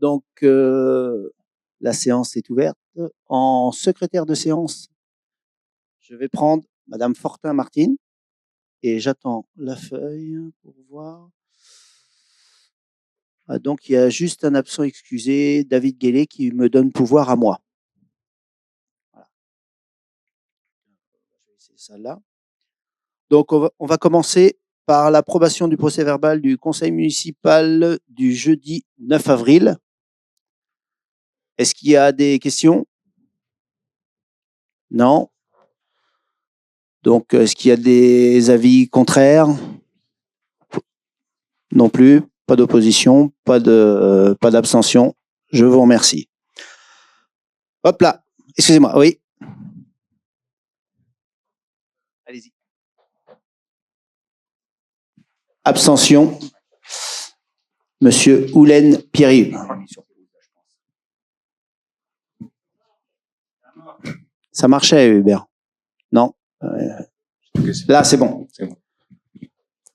Donc, la séance est ouverte. En secrétaire de séance, je vais prendre Madame Fortin-Martine et j'attends la feuille pour voir. Ah, donc, il y a juste un absent excusé, David Guélé, qui me donne pouvoir à moi. Voilà. C'est celle-là. Donc, on va commencer par l'approbation du procès-verbal du conseil municipal du jeudi 9 avril. Est-ce qu'il y a des questions? Non. Donc, est-ce qu'il y a des avis contraires? Non plus. Pas d'opposition, pas d'abstention. Je vous remercie. Hop là. Excusez-moi. Oui. Allez-y. Abstention. Monsieur Houlen Pierry. Ça marchait, Hubert? Non. Là, c'est bon.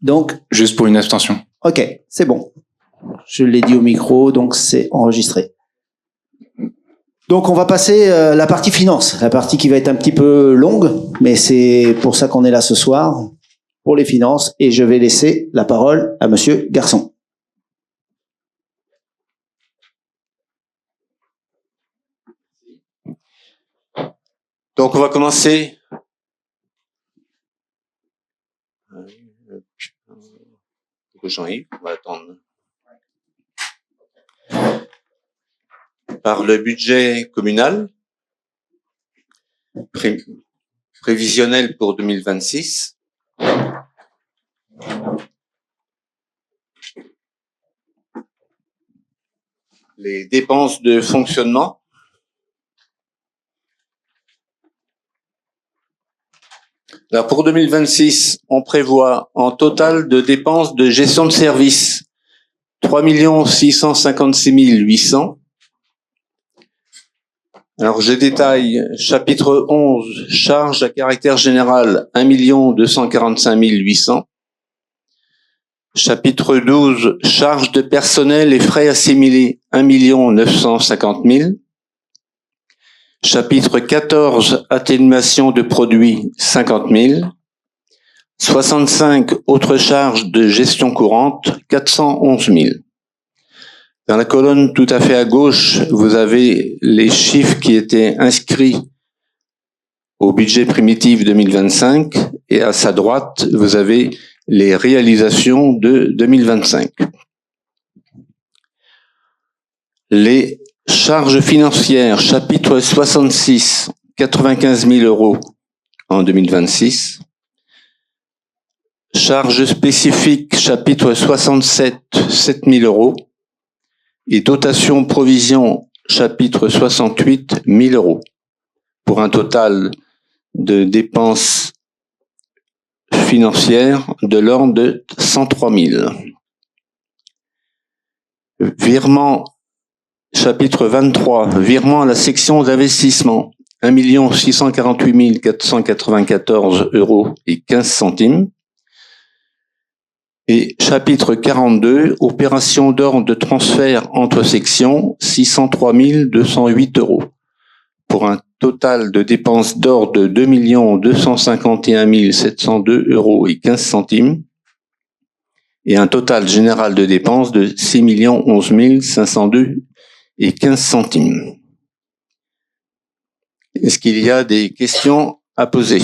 Donc. Juste pour une abstention. Ok, c'est bon. Je l'ai dit au micro, donc c'est enregistré. Donc on va passer la partie finance, la partie qui va être un petit peu longue, mais c'est pour ça qu'on est là ce soir, pour les finances, et je vais laisser la parole à Monsieur Garçon. Donc on va commencer. Jean-Yves, on va attendre. Par le budget communal prévisionnel pour 2026. Les dépenses de fonctionnement. Alors pour 2026, on prévoit en total de dépenses de gestion de service 3 656 800. Alors je détaille chapitre 11, charges à caractère général 1 245 800. Chapitre 12, charges de personnel et frais assimilés 1 950 000. Chapitre 14, atténuation de produits, 50 000. 65, autres charges de gestion courante, 411 000. Dans la colonne tout à fait à gauche, vous avez les chiffres qui étaient inscrits au budget primitif 2025 et à sa droite, vous avez les réalisations de 2025. Les charges financières, chapitre 66, 95 000 euros en 2026. Charges spécifiques, chapitre 67, 7 000 euros. Et dotation provision, chapitre 68, 1 000 euros. Pour un total de dépenses financières de l'ordre de 103 000. Virement, chapitre 23, virement à la section d'investissement, 1 648 494 euros et 15 centimes. Et chapitre 42, opération d'ordre de transfert entre sections, 603 208 euros. Pour un total de dépenses d'ordre de 2 251 702 euros et 15 centimes. Et un total général de dépenses de 6 11 502 et 15 centimes. Est-ce qu'il y a des questions à poser?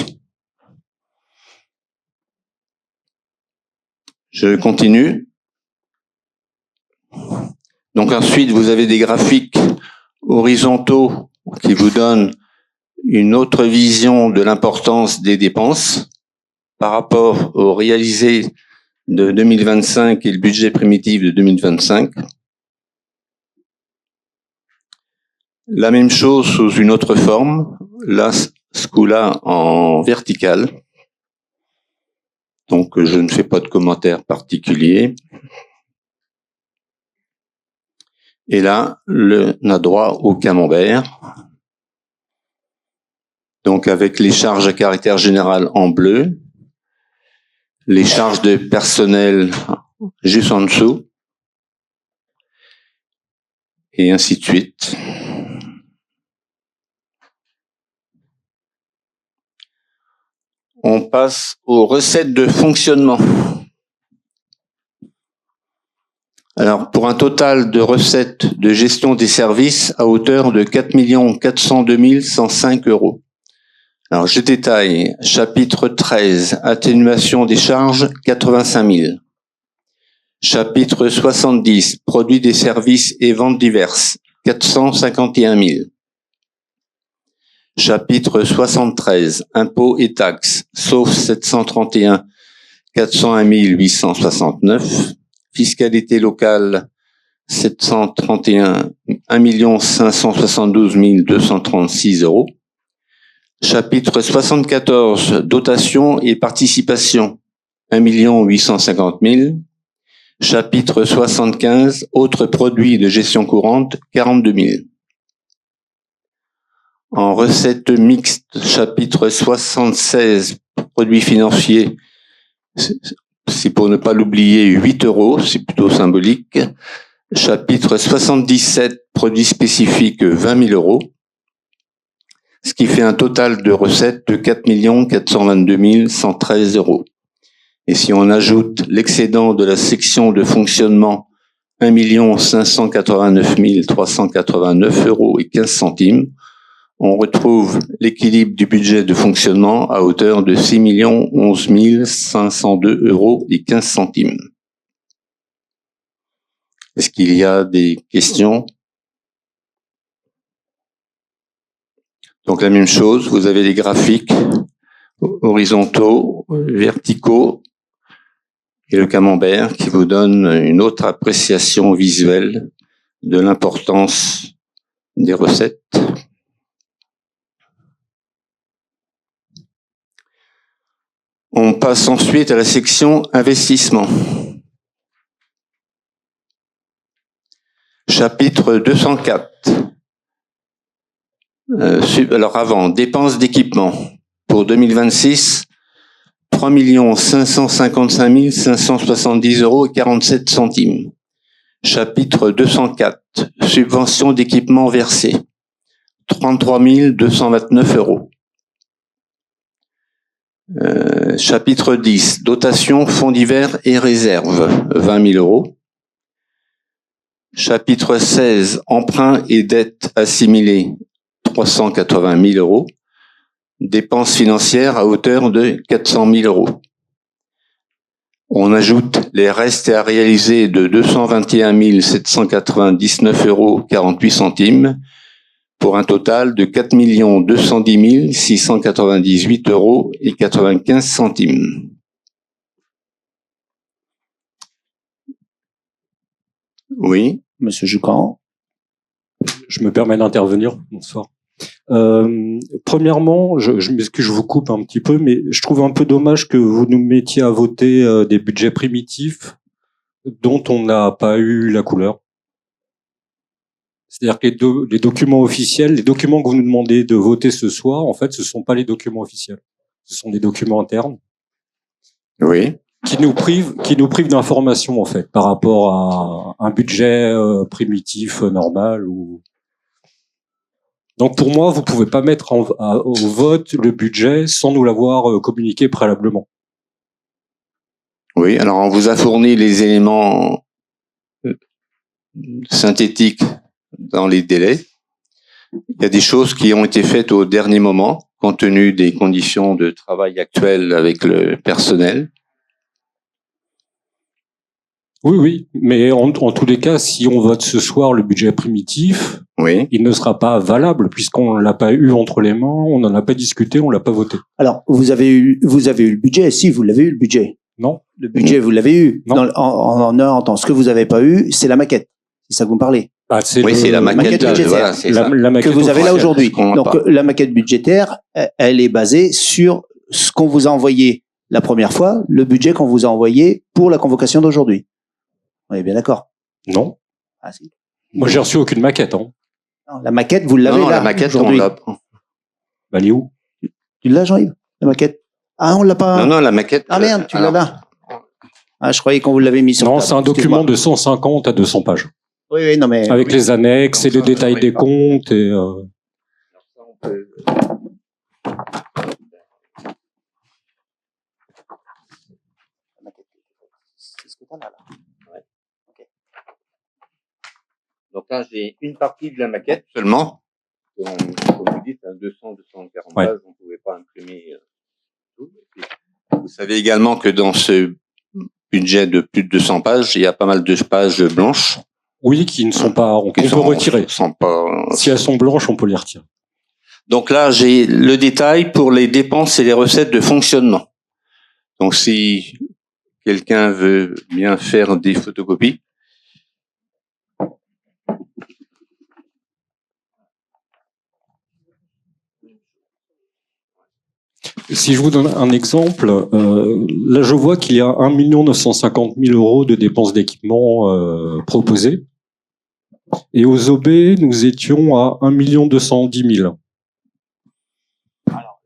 Je continue. Donc ensuite, vous avez des graphiques horizontaux qui vous donnent une autre vision de l'importance des dépenses par rapport au réalisé de 2025 et le budget primitif de 2025. La même chose sous une autre forme, là, ce coup-là en vertical. Donc, je ne fais pas de commentaires particuliers. Et là, on a droit au camembert. Donc, avec les charges à caractère général en bleu, les charges de personnel juste en dessous, et ainsi de suite. On passe aux recettes de fonctionnement. Alors, pour un total de recettes de gestion des services à hauteur de 4 402 105 euros. Alors, je détaille. Chapitre 13, atténuation des charges, 85 000. Chapitre 70, produits des services et ventes diverses, 451 000. Chapitre 73, impôts et taxes, sauf 731, 401 869. Fiscalité locale, 731, 1 572 236 euros. Chapitre 74, dotation et participation, 1 850 000. Chapitre 75, autres produits de gestion courante, 42 000. En recettes mixtes, chapitre 76, produits financiers, c'est pour ne pas l'oublier, 8 euros, c'est plutôt symbolique. Chapitre 77, produits spécifiques, 20 000 euros. Ce qui fait un total de recettes de 4 422 113 euros. Et si on ajoute l'excédent de la section de fonctionnement, 1 589 389 euros et 15 centimes, on retrouve l'équilibre du budget de fonctionnement à hauteur de 6 11 502 euros et 15 centimes. Est-ce qu'il y a des questions? Donc la même chose, vous avez les graphiques horizontaux, verticaux et le camembert qui vous donne une autre appréciation visuelle de l'importance des recettes. On passe ensuite à la section investissement. Chapitre 204. Alors avant, dépenses d'équipement. Pour 2026, 3 555 570 euros et 47 centimes. Chapitre 204. Subventions d'équipement versées. 33 229 euros. Chapitre 10, dotation, fonds divers et réserves, 20 000 euros. Chapitre 16, emprunts et dettes assimilées, 380 000 euros. Dépenses financières à hauteur de 400 000 euros. On ajoute les restes à réaliser de 221 799 euros 48 centimes pour un total de 4 210 698 euros et 95 centimes. Oui. Monsieur Jucan. Je me permets d'intervenir. Bonsoir. Premièrement, je m'excuse, je vous coupe un petit peu, mais je trouve un peu dommage que vous nous mettiez à voter des budgets primitifs dont on n'a pas eu la couleur. C'est-à-dire que les documents officiels, les documents que vous nous demandez de voter ce soir, en fait, ce sont pas les documents officiels. Ce sont des documents internes. Oui. Qui nous privent d'informations, en fait, par rapport à un budget primitif normal ou. Donc pour moi, vous pouvez pas mettre au vote le budget sans nous l'avoir communiqué préalablement. Oui, alors on vous a fourni les éléments synthétiques dans les délais. Il y a des choses qui ont été faites au dernier moment, compte tenu des conditions de travail actuelles avec le personnel. Oui, mais en tous les cas, si on vote ce soir le budget primitif, oui, il ne sera pas valable puisqu'on l'a pas eu entre les mains, on n'en a pas discuté, on l'a pas voté. Alors, vous avez eu le budget. Si, vous l'avez eu le budget. Non. Le budget, vous l'avez eu. Non. En temps. Ce que vous n'avez pas eu, c'est la maquette. C'est ça que vous me parlez. Ah, c'est la maquette budgétaire. Voilà, c'est la maquette que vous avez là aujourd'hui. Donc, pas. la maquette budgétaire, elle est basée sur ce qu'on vous a envoyé la première fois, le budget qu'on vous a envoyé pour la convocation d'aujourd'hui. On est bien d'accord? Non. Ah, si. Moi, j'ai reçu aucune maquette. Hein. Non, la maquette, vous l'avez là. Non, la maquette, aujourd'hui. on l'a. Bah, elle est où? Tu l'as, Jean-Yves? La maquette? Ah, on l'a pas. Non, la maquette. Ah merde, tu l'as là. Ah, je croyais qu'on vous l'avait mis sur Non, table. c'est un document de 150 à 200 pages. Oui, oui, non mais avec les annexes et les détails des comptes et. Donc là, j'ai une partie de la maquette seulement. Comme vous dites, 200, 240 pages, on ne pouvait pas imprimer tout. Vous savez également que dans ce budget de plus de 200 pages, il y a pas mal de pages blanches. Oui, qui ne sont pas, qu'on peut retirer. Si elles sont blanches, on peut les retirer. Donc là, j'ai le détail pour les dépenses et les recettes de fonctionnement. Donc si quelqu'un veut bien faire des photocopies. Si je vous donne un exemple, là je vois qu'il y a 1 950 000 € de dépenses d'équipement proposées. Et aux OB, nous étions à 1 210 000.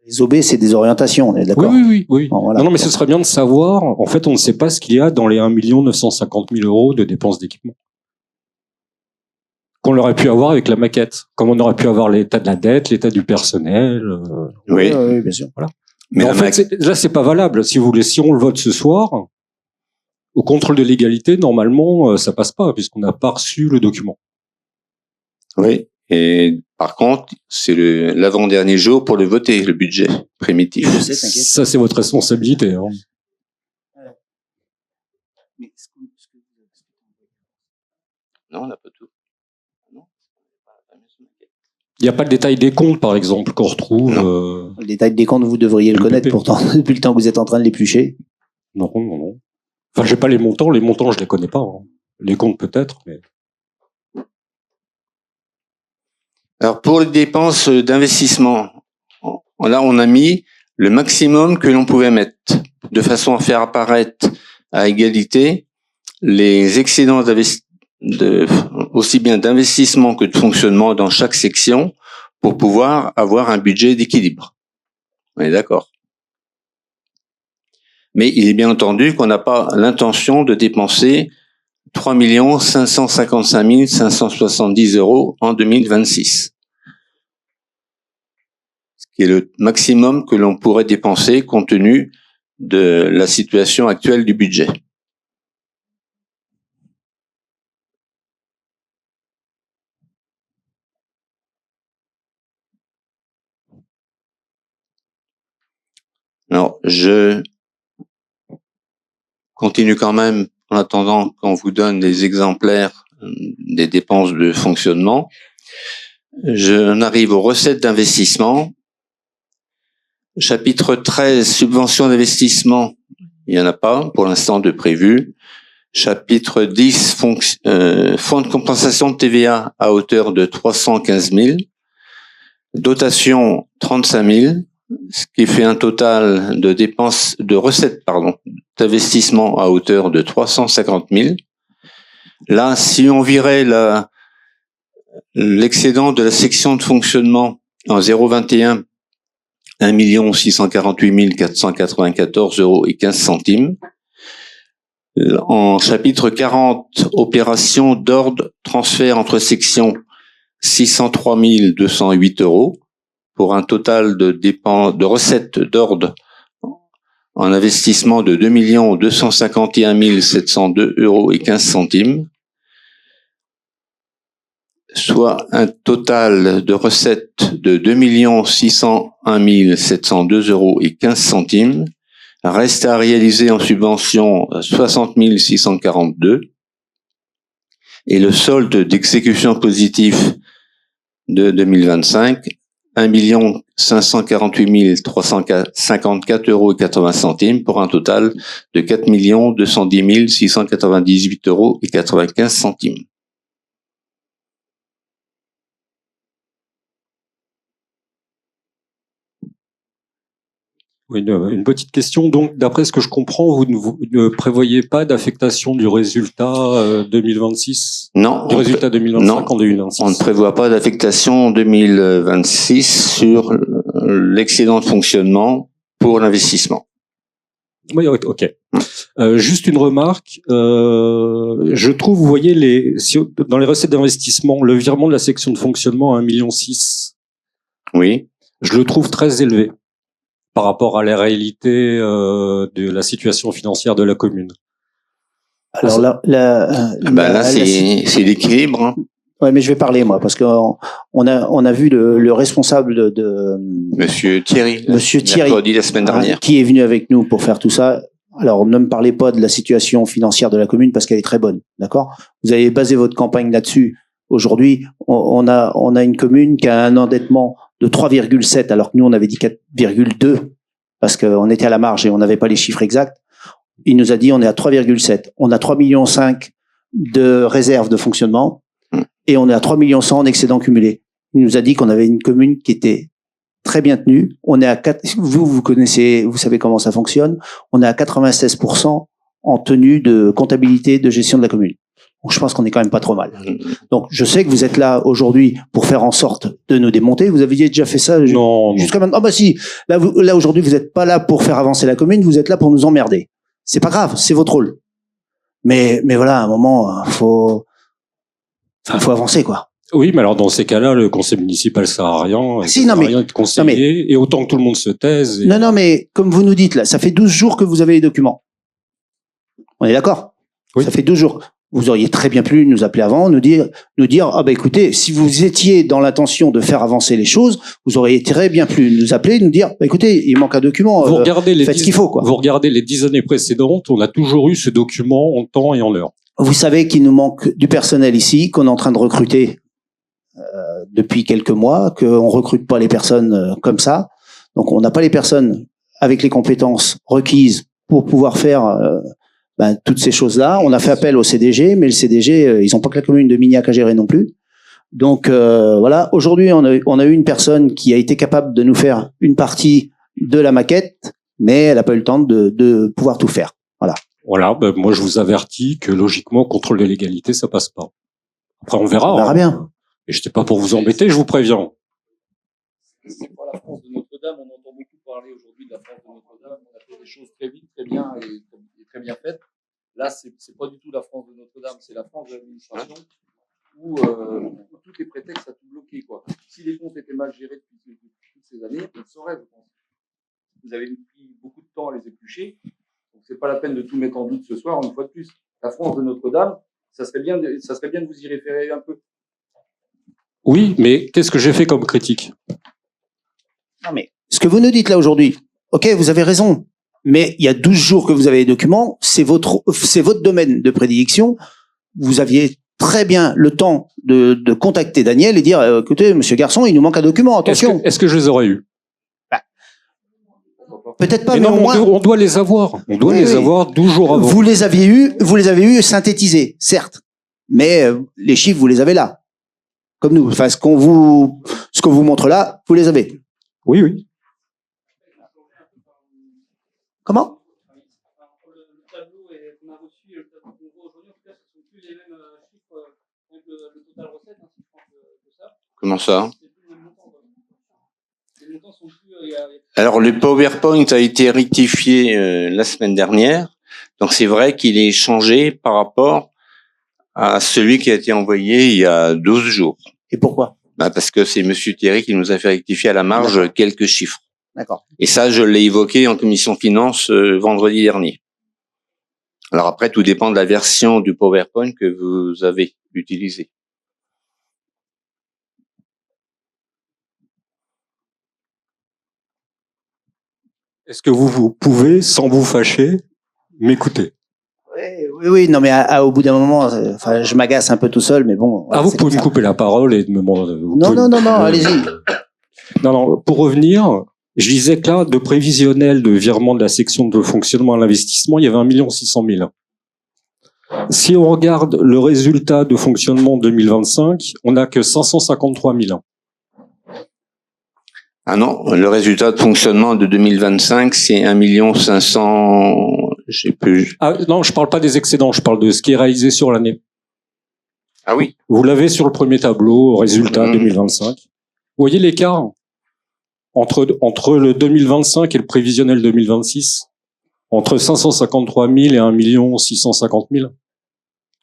les OB, c'est des orientations, on est d'accord? Oui. Bon, voilà. Non, mais ce serait bien de savoir. En fait, on ne sait pas ce qu'il y a dans les 1 950 000 € de dépenses d'équipement. Qu'on aurait pu avoir avec la maquette. Comme on aurait pu avoir l'état de la dette, l'état du personnel. Oui, bien sûr. Voilà. Mais en fait, là, c'est pas valable. Si vous voulez, si on le vote ce soir, au contrôle de légalité, normalement, ça passe pas, puisqu'on n'a pas reçu le document. Oui. Et par contre, c'est l'avant-dernier jour pour le voter, le budget primitif. Je sais, t'inquiète. Ça, c'est votre responsabilité. Hein. Non, on n'a pas tout. Il n'y a pas le détail des comptes, par exemple, qu'on retrouve. Le détail des comptes, vous devriez le connaître, pourtant, depuis le temps que vous êtes en train de l'éplucher. Non. Enfin, j'ai pas les montants, je les connais pas. Hein. Les comptes peut-être, mais. Alors, pour les dépenses d'investissement, là, on a mis le maximum que l'on pouvait mettre, de façon à faire apparaître à égalité les excédents aussi bien d'investissement que de fonctionnement dans chaque section pour pouvoir avoir un budget d'équilibre. On est d'accord. Mais il est bien entendu qu'on n'a pas l'intention de dépenser 3 555 570 € en 2026. Ce qui est le maximum que l'on pourrait dépenser compte tenu de la situation actuelle du budget. Alors, je continue quand même en attendant qu'on vous donne des exemplaires des dépenses de fonctionnement. J'en arrive aux recettes d'investissement. Chapitre 13, subventions d'investissement, il n'y en a pas pour l'instant de prévu. Chapitre 10, fonds de compensation de TVA à hauteur de 315 000. Dotation 35 000. Ce qui fait un total de recettes, d'investissement à hauteur de 350 000. Là, si on virait l'excédent de la section de fonctionnement en 0,21, 1 648 494 € et 15 centimes. En chapitre 40, opération d'ordre, transfert entre sections, 603 208 € pour un total de recettes d'ordre en investissement de 2 251 702 € et 15 centimes, soit un total de recettes de 2 601 702 € et 15 centimes. Reste à réaliser en subvention 60 642. Et le solde d'exécution positif de 2025, 1 548 354 € et 80 centimes pour un total de 4 210 698 € et 95 centimes. Oui, une petite question. Donc, d'après ce que je comprends, vous ne prévoyez pas d'affectation du résultat 2026? Non. Du résultat 2025 en 2026? On ne prévoit pas d'affectation en 2026 sur l'excédent de fonctionnement pour l'investissement. Oui, ok. Juste une remarque. je trouve, vous voyez, dans les recettes d'investissement, le virement de la section de fonctionnement à 1,6 million, Oui. je le trouve très élevé par rapport à la réalité de la situation financière de la commune. Alors Là, c'est l'équilibre. Hein. Ouais, mais je vais parler moi parce que on a vu le responsable de Monsieur Thierry. Monsieur Thierry, mercredi, la semaine dernière. qui est venu avec nous pour faire tout ça. Alors, ne me parlez pas de la situation financière de la commune parce qu'elle est très bonne, d'accord? Vous avez basé votre campagne là-dessus. Aujourd'hui, on a une commune qui a un endettement de 3,7 alors que nous on avait dit 4,2 parce qu'on était à la marge et on n'avait pas les chiffres exacts. Il nous a dit on est à 3,7. On a 3,5 millions de réserves de fonctionnement et on est à 3,1 millions en excédent cumulé. Il nous a dit qu'on avait une commune qui était très bien tenue. On est à 4, vous connaissez, vous savez comment ça fonctionne. On est à 96% en tenue de comptabilité de gestion de la commune. Donc, je pense qu'on est quand même pas trop mal. Donc, je sais que vous êtes là aujourd'hui pour faire en sorte de nous démonter. Vous aviez déjà fait ça jusqu'à maintenant. Ah bah si. Là aujourd'hui, vous n'êtes pas là pour faire avancer la commune. Vous êtes là pour nous emmerder. C'est pas grave, c'est votre rôle. Mais voilà, à un moment, faut avancer, quoi. Oui, mais alors dans ces cas-là, le conseil municipal sert à rien. Si, ça sert à rien de conseiller, et autant que tout le monde se taise. Non, mais comme vous nous dites là, ça fait 12 jours que vous avez les documents. On est d'accord? Oui. Ça fait 12 jours. Vous auriez très bien pu nous appeler avant, nous dire, ah bah écoutez, si vous étiez dans l'intention de faire avancer les choses, vous auriez très bien pu nous appeler, nous dire, bah écoutez, il manque un document, faites ce qu'il faut, quoi. Vous regardez les 10 années précédentes, on a toujours eu ce document en temps et en heure. Vous savez qu'il nous manque du personnel ici, qu'on est en train de recruter depuis quelques mois, qu'on recrute pas les personnes comme ça. Donc on n'a pas les personnes avec les compétences requises pour pouvoir faire toutes ces choses-là. On a fait appel au CDG, mais le CDG, ils n'ont pas que la commune de Mignac à gérer non plus. Donc voilà, aujourd'hui on a eu une personne qui a été capable de nous faire une partie de la maquette, mais elle n'a pas eu le temps de pouvoir tout faire. Voilà, moi je vous avertis que logiquement, contrôle de légalité, ça passe pas. Après on verra. On verra bien. Et je n'étais pas pour vous embêter, je vous préviens. C'est pas la France de Notre-Dame, on entend beaucoup parler aujourd'hui de la France de Notre-Dame, on a fait des choses très vite, très bien et très bien faites. Là, c'est pas du tout la France de Notre-Dame, c'est la France de l'administration où tous les prétextes à tout bloquer, quoi. Si les comptes étaient mal gérés depuis toutes ces années, on le saurait, je pense. Vous avez pris beaucoup de temps à les éplucher, donc c'est pas la peine de tout mettre en doute ce soir, une fois de plus. La France de Notre-Dame, ça serait bien de vous y référer un peu. Oui, mais qu'est-ce que j'ai fait comme critique? Non, mais ce que vous nous dites là aujourd'hui, ok, vous avez raison, mais il y a 12 jours que vous avez les documents, c'est votre domaine de prédilection. Vous aviez très bien le temps de contacter Daniel et dire, écoutez, monsieur Garçon, il nous manque un document, attention. Est-ce que je les aurais eus? Peut-être pas, mais non, au moins... on doit les avoir. On doit les avoir 12 jours avant. Vous les avez eus synthétisés, certes, mais les chiffres, vous les avez là. Comme nous. Enfin, ce qu'on vous montre là, vous les avez. Oui. Comment? Le tableau qu'on a reçu et le tableau qu'on voit aujourd'hui, en tout cas, ce ne sont plus les mêmes chiffres avec le total recette, si je pense que ça. Comment ça? C'est plus le même montant. Les montants sont plus... Alors, le PowerPoint a été rectifié la semaine dernière. Donc, c'est vrai qu'il est changé par rapport à celui qui a été envoyé il y a 12 jours. Et pourquoi? Parce que c'est monsieur Thierry qui nous a fait rectifier à la marge quelques chiffres. D'accord. Et ça, je l'ai évoqué en commission finance vendredi dernier. Alors après, tout dépend de la version du PowerPoint que vous avez utilisée. Est-ce que vous pouvez, sans vous fâcher, m'écouter? Oui, non, mais au bout d'un moment, je m'agace un peu tout seul, mais bon. Voilà, vous pouvez me couper la parole et me demander. Non, allez-y. Non, pour revenir, je disais que là, de prévisionnel de virement de la section de fonctionnement à l'investissement, il y avait 1,6 million. Si on regarde le résultat de fonctionnement 2025, on n'a que 553 000. Ah non, le résultat de fonctionnement de 2025, c'est 1,5 million. J'ai plus. Ah non, je parle pas des excédents, je parle de ce qui est réalisé sur l'année. Ah oui. Vous l'avez sur le premier tableau, résultat 2025. Vous voyez l'écart entre le 2025 et le prévisionnel 2026, entre 553 000 et 1 650 000.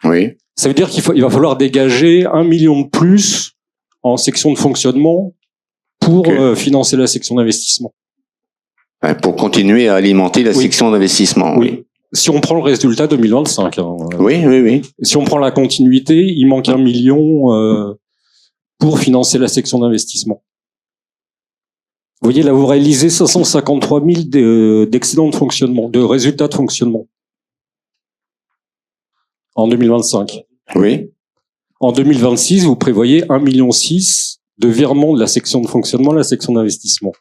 Oui. Ça veut dire il va falloir dégager 1 million de plus en section de fonctionnement pour Ok. financer la section d'investissement. Pour continuer à alimenter la Oui. section d'investissement. Oui. Si on prend le résultat 2025. Oui. Si on prend la continuité, il manque 1 million pour financer la section d'investissement. Vous voyez, là, vous réalisez 553 000 d'excédents de fonctionnement, de résultats de fonctionnement en 2025. Oui. En 2026, vous prévoyez 1,6 million de virements de la section de fonctionnement à la section d'investissement.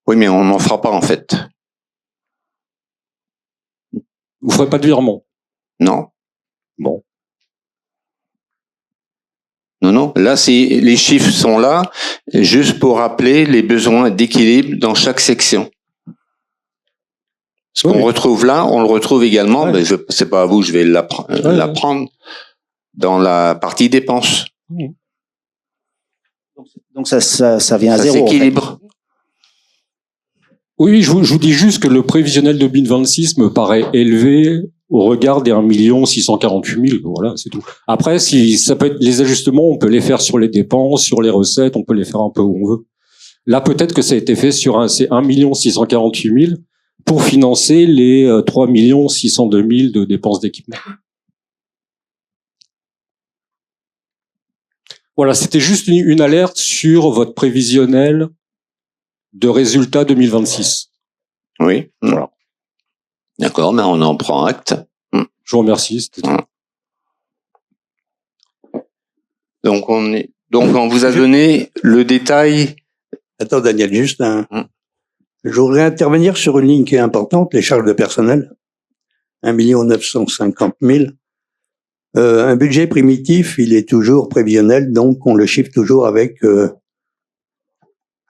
Oui, mais on n'en fera pas, en fait. Vous ferez pas de virement. Non. Bon. Non. Là, les chiffres sont là, juste pour rappeler les besoins d'équilibre dans chaque section. Ce qu'on retrouve là, on le retrouve également, mais c'est pas à vous, je vais l'apprendre dans la partie dépenses. Donc ça vient à Ça zéro. s'équilibre. En fait. Oui, je vous dis juste que le prévisionnel 2026 me paraît élevé au regard des 1 648 000. Voilà, c'est tout. Après, si ça peut être les ajustements, on peut les faire sur les dépenses, sur les recettes, on peut les faire un peu où on veut. Là, peut-être que ça a été fait sur c'est 1 648 000 pour financer les 3 602 000 de dépenses d'équipement. Voilà, c'était juste une alerte sur votre prévisionnel de résultats 2026. Oui. Voilà. D'accord, mais on en prend acte. Je vous remercie. C'était tout. Donc on vous a donné le détail. Attends, Daniel, juste je voudrais intervenir sur une ligne qui est importante, les charges de personnel. 1 950 000. Un budget primitif, il est toujours prévisionnel, donc on le chiffre toujours avec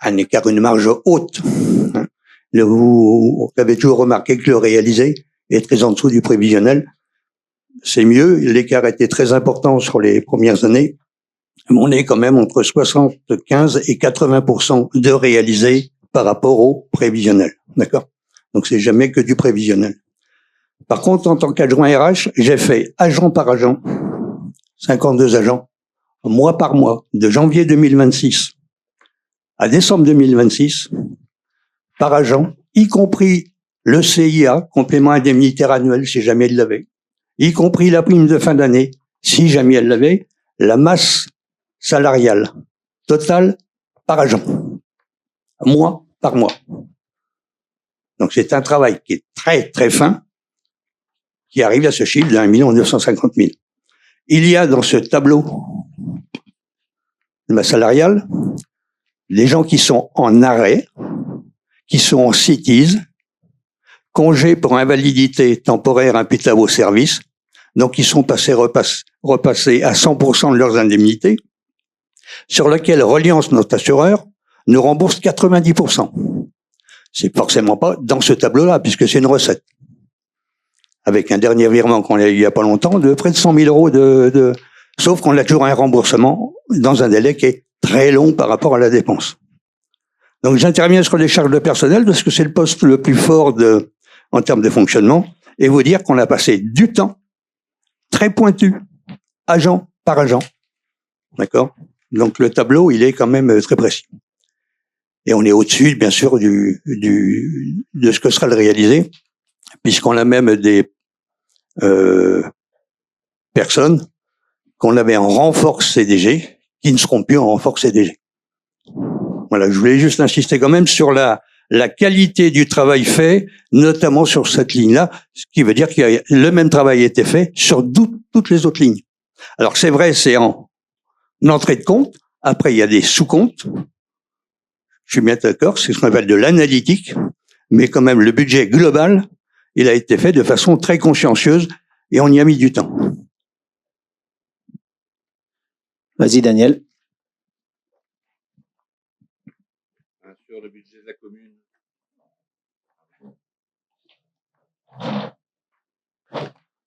un écart, une marge haute. Vous avez toujours remarqué que le réalisé est très en dessous du prévisionnel. C'est mieux, l'écart était très important sur les premières années, mais on est quand même entre 75 et 80% de réalisé par rapport au prévisionnel. D'accord? Donc c'est jamais que du prévisionnel. Par contre, en tant qu'adjoint RH, j'ai fait agent par agent, 52 agents, mois par mois, de janvier 2026 à décembre 2026, par agent, y compris le CIA, complément indemnitaire annuel, si jamais il l'avait, y compris la prime de fin d'année, si jamais elle l'avait, la masse salariale totale par agent, mois par mois. Donc c'est un travail qui est très très fin, qui arrive à ce chiffre de 1 950 000. Il y a dans ce tableau de masse salariale des gens qui sont en arrêt, qui sont en CITIS, congé pour invalidité temporaire imputable au service, donc ils sont repassés à 100% de leurs indemnités, sur lequel Reliance, notre assureur, nous rembourse 90%. C'est forcément pas dans ce tableau-là, puisque c'est une recette. Avec un dernier virement qu'on a eu il y a pas longtemps, de près de 100 000 € sauf qu'on a toujours un remboursement dans un délai qui est très long par rapport à la dépense. Donc j'interviens sur les charges de personnel parce que c'est le poste le plus fort en termes de fonctionnement, et vous dire qu'on a passé du temps très pointu, agent par agent. D'accord? Donc le tableau, il est quand même très précis. Et on est au-dessus, bien sûr, de ce que sera le réalisé, puisqu'on a même des personnes qu'on avait en renfort CDG, qui ne seront plus en renfort CDG. Voilà, je voulais juste insister quand même sur la qualité du travail fait, notamment sur cette ligne-là, ce qui veut dire que le même travail a été fait sur toutes les autres lignes. Alors c'est vrai, c'est en entrée de compte, après il y a des sous-comptes, je suis bien d'accord, c'est ce qu'on appelle de l'analytique, mais quand même le budget global, il a été fait de façon très consciencieuse et on y a mis du temps. Vas-y, Daniel. Sur le budget de la commune.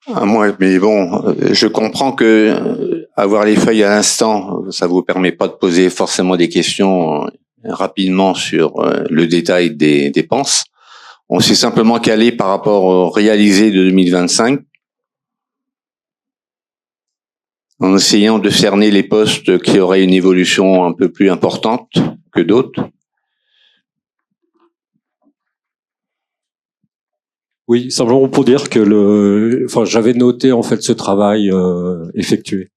Moi, mais bon, je comprends que avoir les feuilles à l'instant, ça vous permet pas de poser forcément des questions rapidement sur le détail des dépenses. On s'est simplement calé par rapport au réalisé de 2025. en essayant de cerner les postes qui auraient une évolution un peu plus importante que d'autres. Oui, simplement pour dire que j'avais noté en fait ce travail effectué.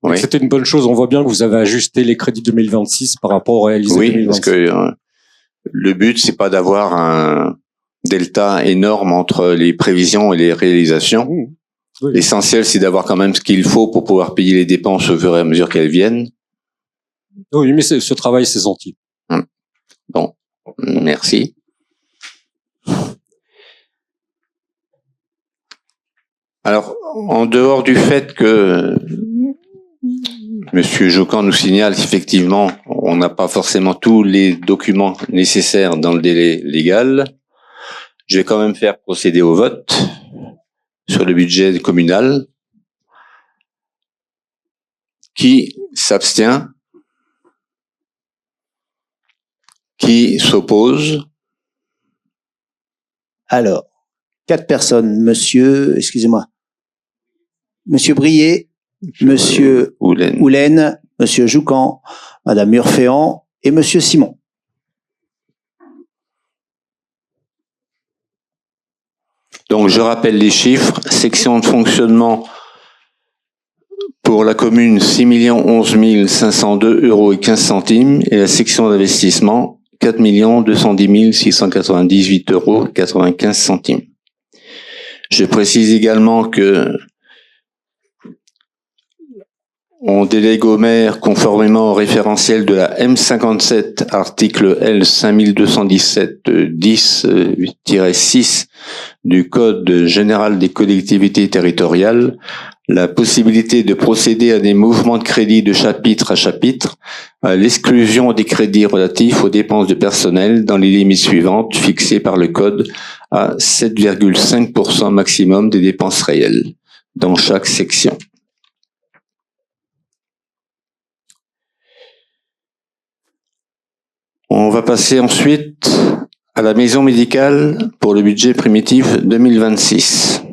Oui. C'était une bonne chose. On voit bien que vous avez ajusté les crédits 2026 par rapport au réalisé Oui, 2026. parce que le but c'est pas d'avoir un delta énorme entre les prévisions et les réalisations. Oui. L'essentiel c'est d'avoir quand même ce qu'il faut pour pouvoir payer les dépenses au fur et à mesure qu'elles viennent. Oui, mais ce travail s'est senti. Bon, merci. Alors, en dehors du fait que Monsieur Jocan nous signale qu'effectivement, on n'a pas forcément tous les documents nécessaires dans le délai légal, je vais quand même faire procéder au vote sur le budget communal. Qui s'abstient? Qui s'oppose? Alors, 4 personnes. Monsieur Brier, Monsieur Houlaine, Monsieur Joucan, Madame Murphéan et Monsieur Simon. Donc, je rappelle les chiffres. Section de fonctionnement pour la commune, 6 11 502 € et 15 centimes. Et la section d'investissement, 4 210 698 € et 95 centimes. Je précise également que on délègue au maire, conformément au référentiel de la M57, article L 5217-10-6 du Code général des collectivités territoriales, la possibilité de procéder à des mouvements de crédit de chapitre à chapitre, à l'exclusion des crédits relatifs aux dépenses de personnel dans les limites suivantes fixées par le Code à 7,5% maximum des dépenses réelles dans chaque section. On va passer ensuite à la maison médicale pour le budget primitif 2026.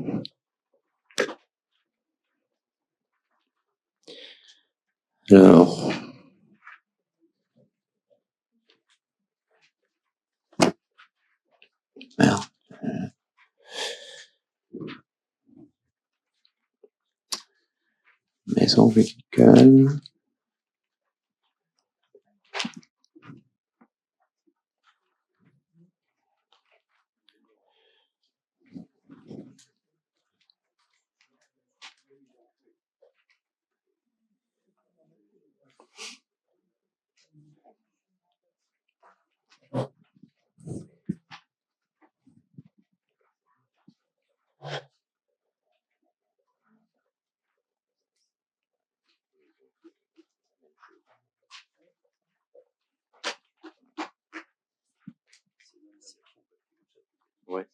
Alors, merde. Maison médicale. Ouais.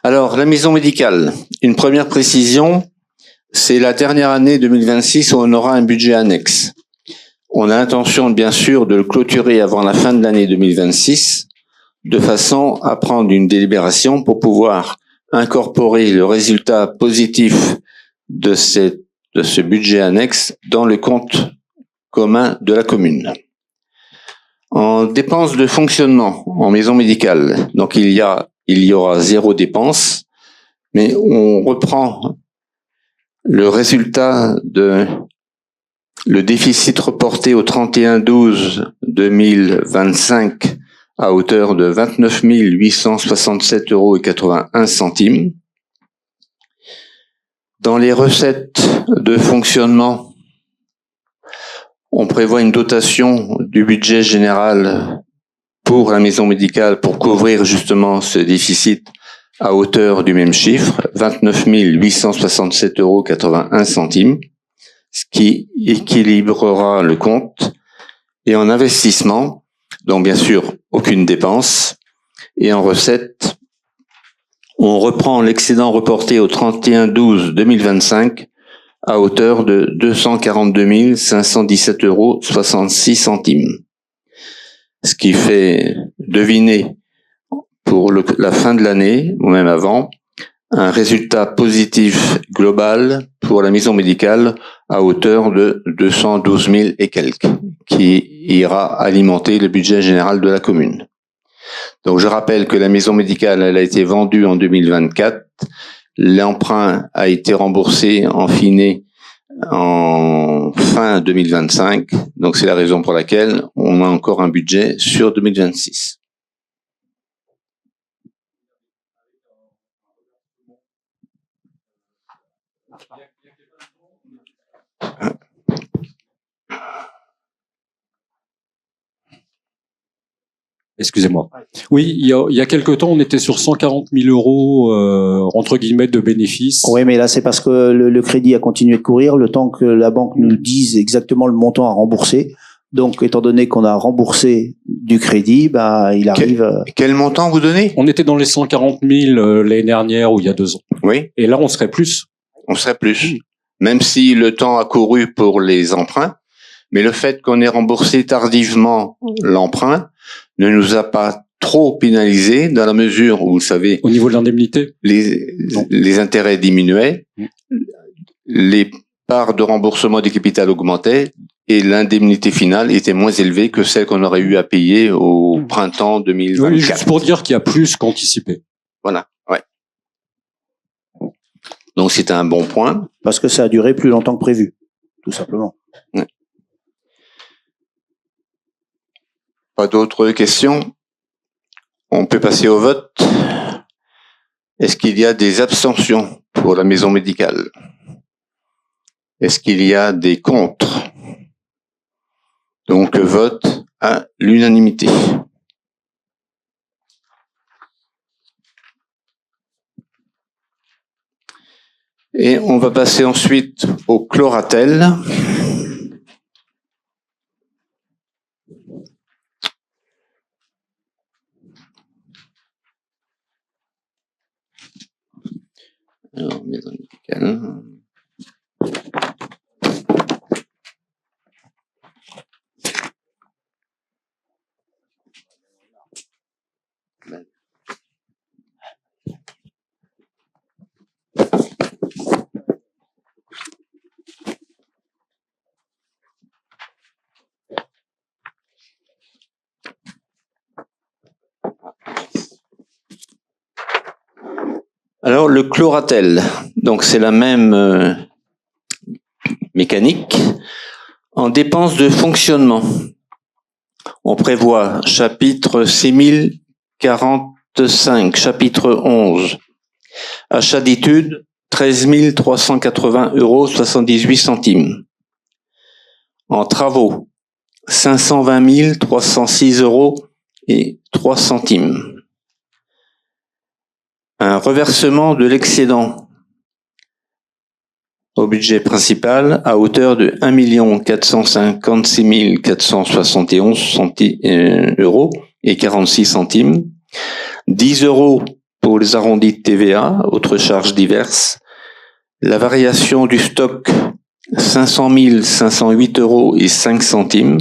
Alors, la maison médicale, une première précision, c'est la dernière année 2026 où on aura un budget annexe. On a l'intention, bien sûr, de le clôturer avant la fin de l'année 2026, de façon à prendre une délibération pour pouvoir incorporer le résultat positif de ce budget annexe dans le compte commun de la commune. En dépenses de fonctionnement, en maison médicale, donc il y aura 0 dépense, mais on reprend le résultat de le déficit reporté au 31/12/2025 à hauteur de 29 867 € et 81 centimes. Dans les recettes de fonctionnement, on prévoit une dotation du budget général pour la maison médicale pour couvrir justement ce déficit à hauteur du même chiffre, 29 867 € 81 centimes, ce qui équilibrera le compte. Et en investissement, donc bien sûr aucune dépense, et en recette, on reprend l'excédent reporté au 31/12/2025 à hauteur de 242 517 € 66 centimes. Ce qui fait deviner pour la fin de l'année, ou même avant, un résultat positif global pour la maison médicale à hauteur de 212 000 et quelques, qui ira alimenter le budget général de la commune. Donc je rappelle que la maison médicale, elle a été vendue en 2024, l'emprunt a été remboursé en fine en fin 2025, donc c'est la raison pour laquelle on a encore un budget sur 2026. Excusez-moi. Oui, il y a quelque temps, on était sur 140 000 euros, entre guillemets, de bénéfices. Oui, mais là, c'est parce que le crédit a continué de courir le temps que la banque nous dise exactement le montant à rembourser. Donc, étant donné qu'on a remboursé du crédit, bah, il arrive... Quel montant vous donnez? On était dans les 140 000 l'année dernière ou il y a 2 ans. Oui. Et là, on serait plus. On serait plus. Même si le temps a couru pour les emprunts, mais le fait qu'on ait remboursé tardivement l'emprunt ne nous a pas trop pénalisé dans la mesure où, vous savez, Au niveau de l'indemnité? les intérêts diminuaient, les parts de remboursement du capital augmentaient et l'indemnité finale était moins élevée que celle qu'on aurait eu à payer au printemps 2024. Oui, juste pour dire qu'il y a plus qu'anticipé. Voilà, ouais. Donc c'était un bon point. Parce que ça a duré plus longtemps que prévu, tout simplement. Ouais. Pas d'autres questions? On peut passer au vote. Est-ce qu'il y a des abstentions pour la maison médicale? Est-ce qu'il y a des contre? Donc vote à l'unanimité. Et on va passer ensuite au Chloratel. Alors, maison médicale. Alors, le Chloratel, donc c'est la même mécanique. En dépenses de fonctionnement, on prévoit chapitre 6045, chapitre 11. Achat d'études, 13 380 euros 78 centimes. En travaux, 520 306 euros et 3 centimes. Un reversement de l'excédent au budget principal à hauteur de 1 456 471 euros et 46 centimes. 10 euros pour les arrondis de TVA, autres charges diverses. La variation du stock, 500 508 euros et 5 centimes,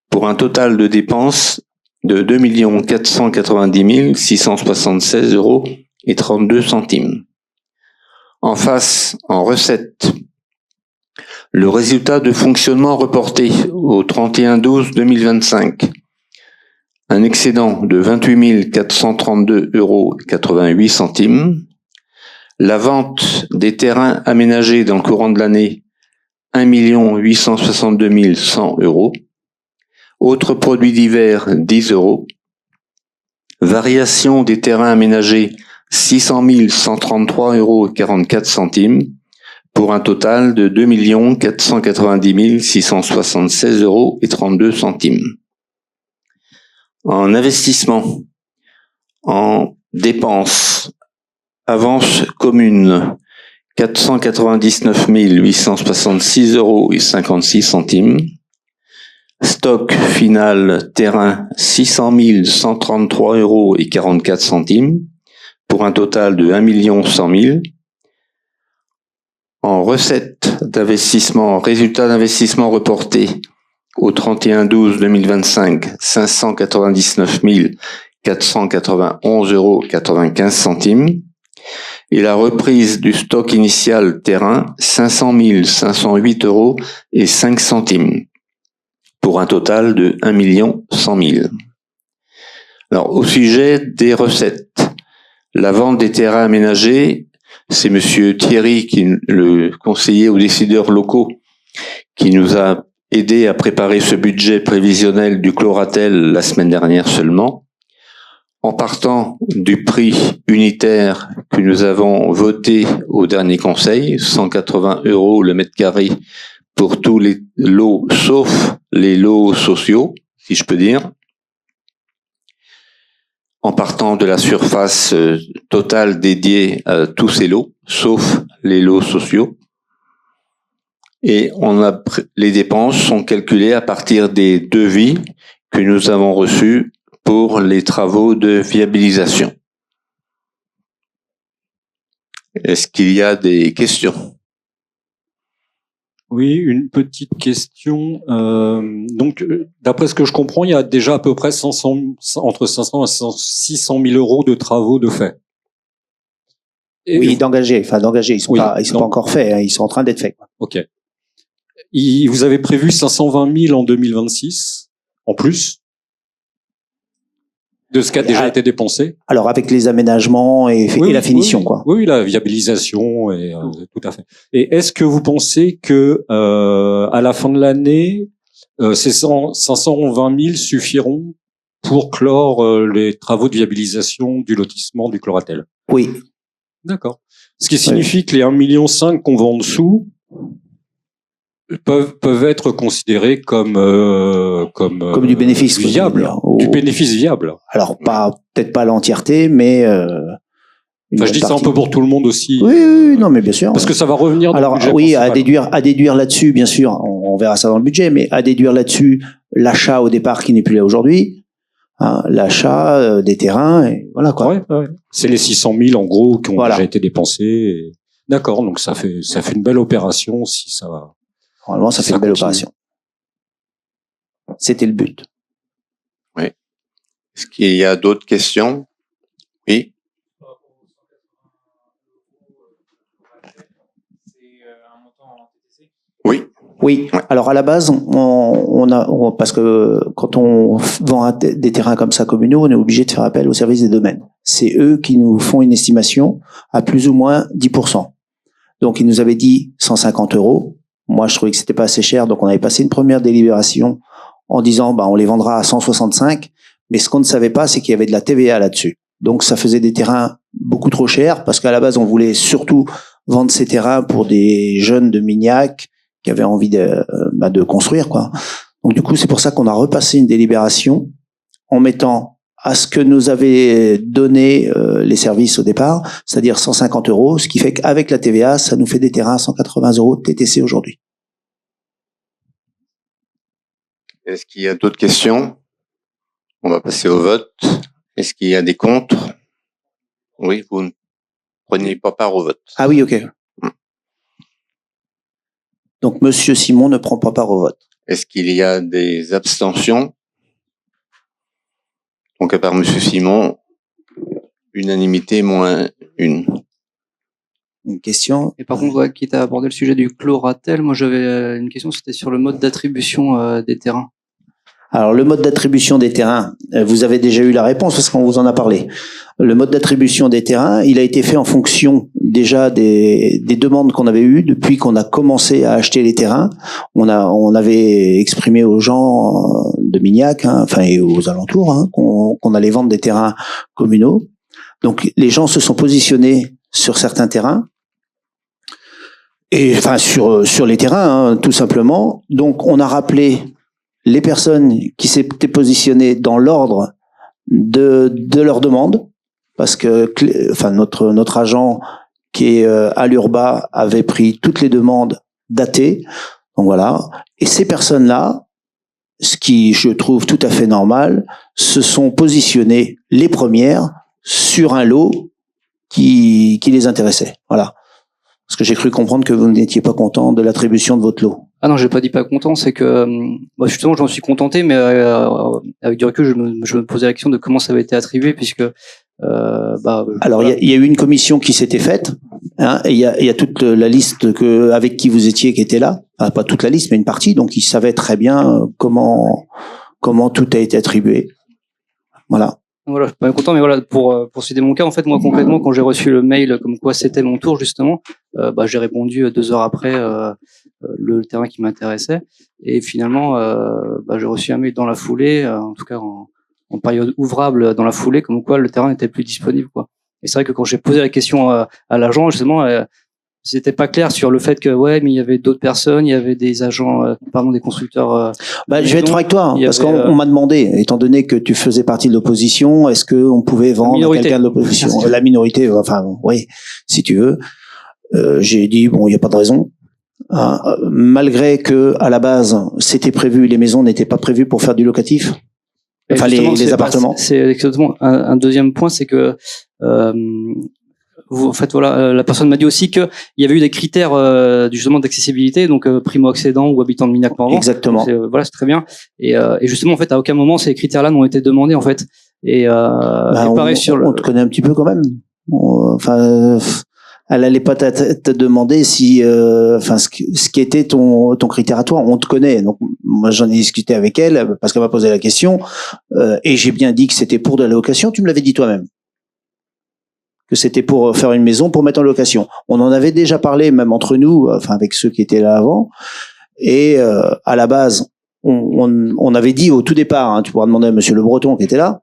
pour un total de dépenses de 2 490 676 euros et 32 centimes. En face, en recette, le résultat de fonctionnement reporté au 31/12/2025, un excédent de 28 432 euros et 88 centimes. La vente des terrains aménagés dans le courant de l'année, 1 862 100 euros. Autres produits divers, 10 euros. Variation des terrains aménagés, 600 133 euros et 44 centimes, pour un total de 2 490 676 euros et 32 centimes. En investissement, en dépenses, avance commune, 499 866 euros et 56 centimes. Stock final terrain, 600 133 euros et 44 centimes, pour un total de 1 100 000. En recette d'investissement, résultat d'investissement reporté au 31/12/2025, 599 491,95 €. Et la reprise du stock initial terrain, 500 508,05 €, pour un total de 1 100 000. Alors, au sujet des recettes, la vente des terrains aménagés, c'est Monsieur Thierry, le conseiller aux décideurs locaux, qui nous a aidé à préparer ce budget prévisionnel du Cloratel la semaine dernière seulement. En partant du prix unitaire que nous avons voté au dernier conseil, 180 € le mètre carré pour tous les lots, sauf les lots sociaux, si je peux dire. En partant de la surface totale dédiée à tous ces lots, sauf les lots sociaux. Et les dépenses sont calculées à partir des devis que nous avons reçus pour les travaux de viabilisation. Est-ce qu'il y a des questions? Oui, une petite question. Donc, d'après ce que je comprends, il y a déjà à peu près entre 500 et 600 000 € de travaux de fait. Oui, d'engager. Ils sont pas encore faits. Hein, ils sont en train d'être faits. Ok. Vous avez prévu 520 000 en 2026, en plus de ce qui a déjà été dépensé. Alors avec les aménagements et la finition, quoi. Oui, la viabilisation et tout à fait. Et est-ce que vous pensez que à la fin de l'année, ces 520 000 suffiront pour clore les travaux de viabilisation du lotissement du Cloratel? Oui. D'accord. Ce qui signifie que les 1,5 million qu'on voit en dessous peuvent être considérés comme du bénéfice viable, du bénéfice viable. Alors peut-être pas l'entièreté, mais je dis ça un peu pour tout le monde aussi. Oui, non, mais bien sûr. Parce que ça va revenir dans le budget principal. à déduire là-dessus, bien sûr, on verra ça dans le budget, mais à déduire là-dessus l'achat au départ qui n'est plus là aujourd'hui, hein, l'achat des terrains, et voilà quoi. Ouais. C'est les 600 000 en gros qui ont déjà été dépensés. D'accord, donc ça fait une belle opération si ça va. Normalement, ça fait une belle opération. C'était le but. Oui. Est-ce qu'il y a d'autres questions? Oui. Oui. Oui. Alors à la base, parce que quand on vend des terrains comme ça communaux, on est obligé de faire appel au service des domaines. C'est eux qui nous font une estimation à plus ou moins 10%. Donc ils nous avaient dit 150 €. Moi, je trouvais que c'était pas assez cher, donc on avait passé une première délibération en disant, on les vendra à 165. Mais ce qu'on ne savait pas, c'est qu'il y avait de la TVA là-dessus. Donc ça faisait des terrains beaucoup trop chers, parce qu'à la base, on voulait surtout vendre ces terrains pour des jeunes de Mignac qui avaient envie de construire, quoi. Donc du coup, c'est pour ça qu'on a repassé une délibération en mettant à ce que nous avaient donné les services au départ, c'est-à-dire 150 €, ce qui fait qu'avec la TVA, ça nous fait des terrains à 180 € de TTC aujourd'hui. Est-ce qu'il y a d'autres questions? On va passer au vote. Est-ce qu'il y a des contre? Oui, vous ne prenez pas part au vote. Ah oui, ok. Donc Monsieur Simon ne prend pas part au vote. Est-ce qu'il y a des abstentions? Donc à part Monsieur Simon, unanimité moins une. Une question? Et par contre, quitte à aborder le sujet du Cloratel, moi j'avais une question, c'était sur le mode d'attribution des terrains. Alors le mode d'attribution des terrains, vous avez déjà eu la réponse parce qu'on vous en a parlé. Le mode d'attribution des terrains, il a été fait en fonction déjà des demandes qu'on avait eues depuis qu'on a commencé à acheter les terrains. On avait exprimé aux gens de Mignac, et aux alentours, qu'on allait vendre des terrains communaux. Donc les gens se sont positionnés sur certains terrains. Et sur les terrains, tout simplement. Donc on a rappelé les personnes qui s'étaient positionnées dans l'ordre de leur demande, parce que notre agent qui est à l'Urba avait pris toutes les demandes datées. Donc voilà. Et ces personnes-là, ce qui je trouve tout à fait normal, se sont positionnées les premières sur un lot qui les intéressait. Voilà. Parce que j'ai cru comprendre que vous n'étiez pas content de l'attribution de votre lot. Ah non, j'ai pas dit pas content, c'est que moi justement j'en suis contenté, mais avec du recul, je me posais la question de comment ça avait été attribué, puisque alors il y a eu une commission qui s'était faite, hein, et il y a toute la liste avec qui vous étiez qui était là, enfin, pas toute la liste, mais une partie, donc ils savaient très bien comment tout a été attribué. Voilà. Voilà, je suis pas content, mais voilà, pour citer mon cas, en fait, moi concrètement, quand j'ai reçu le mail comme quoi c'était mon tour justement, j'ai répondu 2 heures après le terrain qui m'intéressait, et finalement, j'ai reçu un mail dans la foulée, en tout cas en période ouvrable dans la foulée, comme quoi le terrain n'était plus disponible, quoi. Et c'est vrai que quand j'ai posé la question à l'agent, justement, c'était pas clair sur le fait que mais il y avait d'autres personnes, il y avait des agents, des constructeurs. Je vais être franc avec toi, parce qu'on m'a demandé, étant donné que tu faisais partie de l'opposition, est-ce que on pouvait vendre à quelqu'un de l'opposition, la minorité, enfin oui, si tu veux. J'ai dit bon, il y a pas de raison. Malgré que à la base c'était prévu, les maisons n'étaient pas prévues pour faire du locatif. Enfin les appartements. C'est exactement un deuxième point, c'est que en fait, voilà, la personne m'a dit aussi que il y avait eu des critères justement d'accessibilité, donc primo-accédant ou habitant de Mignac-Morvan. Exactement. C'est très bien. Et justement, en fait, à aucun moment ces critères-là n'ont été demandés, en fait. Et pareil on te connaît un petit peu quand même. Enfin, elle allait pas te demander si, ce qui était ton critère à toi. On te connaît, donc moi j'en ai discuté avec elle parce qu'elle m'a posé la question et j'ai bien dit que c'était pour de la location. Tu me l'avais dit toi-même. Que c'était pour faire une maison, pour mettre en location. On en avait déjà parlé, même entre nous, avec ceux qui étaient là avant. Et à la base, on avait dit au tout départ, hein, tu pourras demander à Monsieur Le Breton qui était là,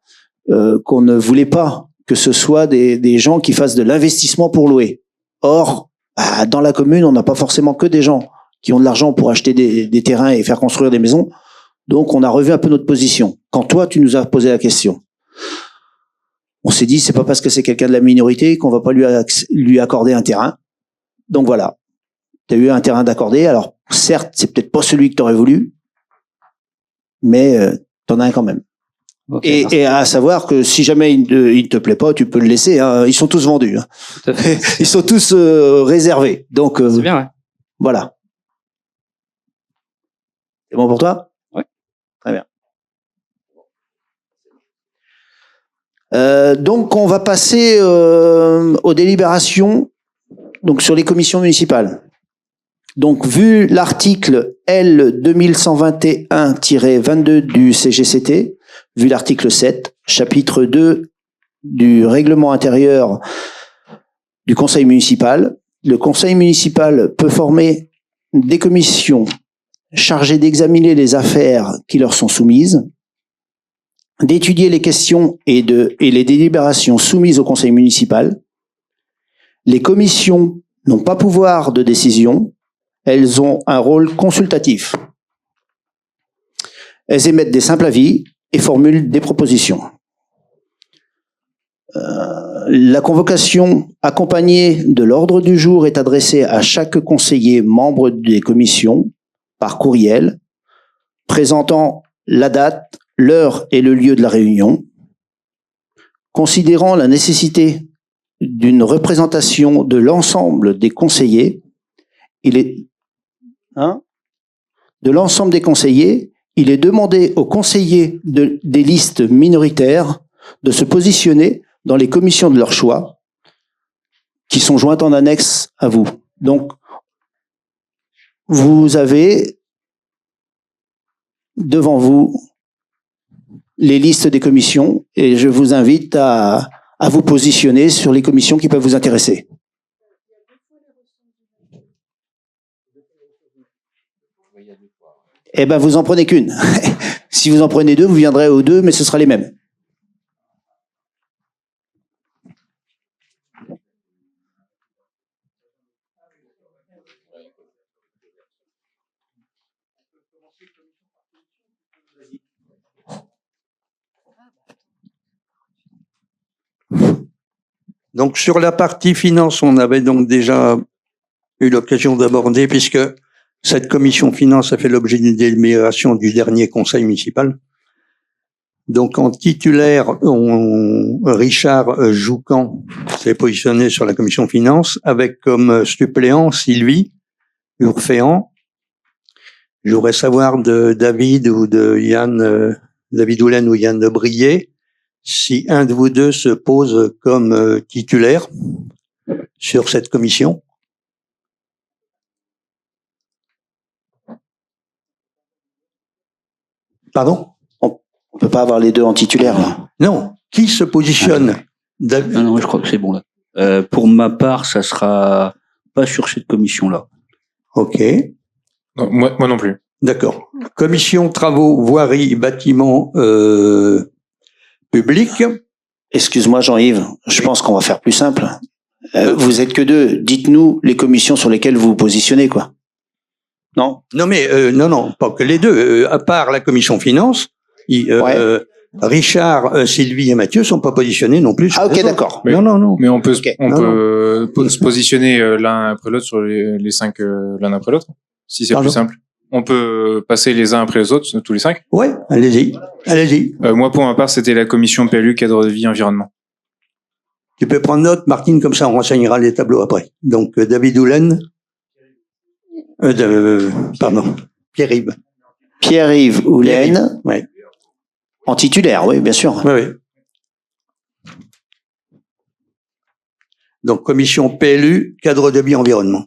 qu'on ne voulait pas que ce soit des gens qui fassent de l'investissement pour louer. Or, dans la commune, on n'a pas forcément que des gens qui ont de l'argent pour acheter des terrains et faire construire des maisons. Donc, on a revu un peu notre position. Quand toi, tu nous as posé la question, on s'est dit, c'est pas parce que c'est quelqu'un de la minorité qu'on va pas lui accorder un terrain. Donc voilà. Tu as eu un terrain d'accordé. Alors, certes, c'est peut-être pas celui que tu aurais voulu, mais t'en as un quand même. Okay, et à savoir que si jamais il te plaît pas, tu peux le laisser, hein. Ils sont tous vendus. Hein. Tout à fait. Ils sont tous réservés. Donc, c'est bien, ouais. Voilà. C'est bon pour toi? Oui. Très bien. Donc on va passer aux délibérations donc sur les commissions municipales. Donc vu l'article L 2121-22 du CGCT, vu l'article 7, chapitre 2 du règlement intérieur du conseil municipal, le conseil municipal peut former des commissions chargées d'examiner les affaires qui leur sont soumises, d'étudier les questions et les délibérations soumises au conseil municipal. Les commissions n'ont pas pouvoir de décision, elles ont un rôle consultatif. Elles émettent des simples avis et formulent des propositions. La convocation accompagnée de l'ordre du jour est adressée à chaque conseiller membre des commissions par courriel, présentant la date, l'heure et le lieu de la réunion. Considérant la nécessité d'une représentation de l'ensemble des conseillers, il est demandé aux conseillers des listes minoritaires de se positionner dans les commissions de leur choix, qui sont jointes en annexe à vous. Donc, vous avez devant vous les listes des commissions et je vous invite à vous positionner sur les commissions qui peuvent vous intéresser. Eh ben, vous en prenez qu'une. Si vous en prenez deux, vous viendrez aux deux, mais ce sera les mêmes. Donc sur la partie finance, on avait donc déjà eu l'occasion d'aborder, puisque cette commission finance a fait l'objet d'une délibération du dernier conseil municipal. Donc en titulaire, Richard Joucan s'est positionné sur la commission finance, avec comme suppléant Sylvie Urféan. Je voudrais savoir de David ou de Yann, David Oulen ou Yann Brier, si un de vous deux se pose comme titulaire sur cette commission. Pardon? On peut pas avoir les deux en titulaire, là. Non. Qui se positionne? David- Non, je crois que c'est bon là. Pour ma part, ça sera pas sur cette commission-là. Ok. Non, moi non plus. D'accord. Commission travaux, voirie, bâtiments publics. Excuse-moi, Jean-Yves. Je pense qu'on va faire plus simple. Vous êtes que deux. Dites-nous les commissions sur lesquelles vous vous positionnez, quoi. Non? Non mais non, pas que les deux. À part la commission finance, Ouais. Richard, Sylvie et Mathieu sont pas positionnés non plus. sur Ah, ok, les autres. d'accord. Mais- Non. Mais on peut, Ok. on Non, peut se positionner l'un après l'autre sur les 5 l'un après l'autre, si c'est Pardon. plus simple. On peut passer les uns après les autres, tous les 5. Ouais, allez-y. Moi, pour ma part, c'était la commission PLU, cadre de vie, environnement. Tu peux prendre note, Martine, comme ça on renseignera les tableaux après. Donc David Oulen, pardon, Pierre-Yves. Pierre-Yves Oulen. Ouais. En titulaire, oui, bien sûr. Oui. Donc commission PLU, cadre de vie, environnement.